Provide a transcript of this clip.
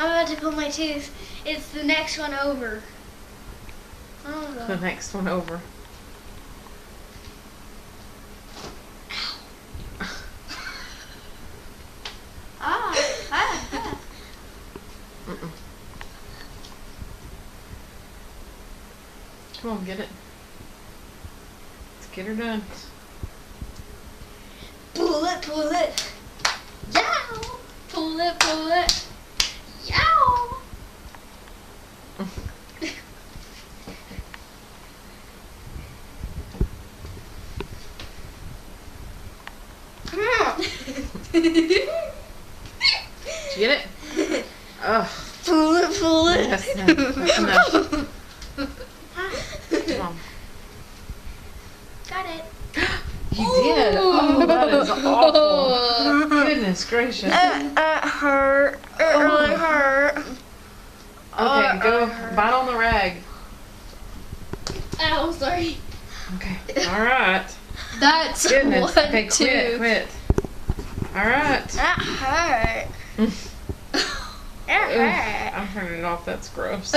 I'm about to pull my tooth. It's the next one over. Oh, The next one over. Mm-mm. Come on, get it. Let's get her done. Pull it, pull it. Yow! Pull it, pull it. Yow! Come on. Did you get it? Ugh. Pull it, pull it. That's enough. Come on. Got it. You did. Oh, that is awful. Goodness gracious. It hurt. It really hurt. Okay, go bite on the rag. Ow, sorry. Okay. All right. That's Goodness. one, Okay, two. quit. All right. That hurt. It hurt. I'm turning it off. That's gross.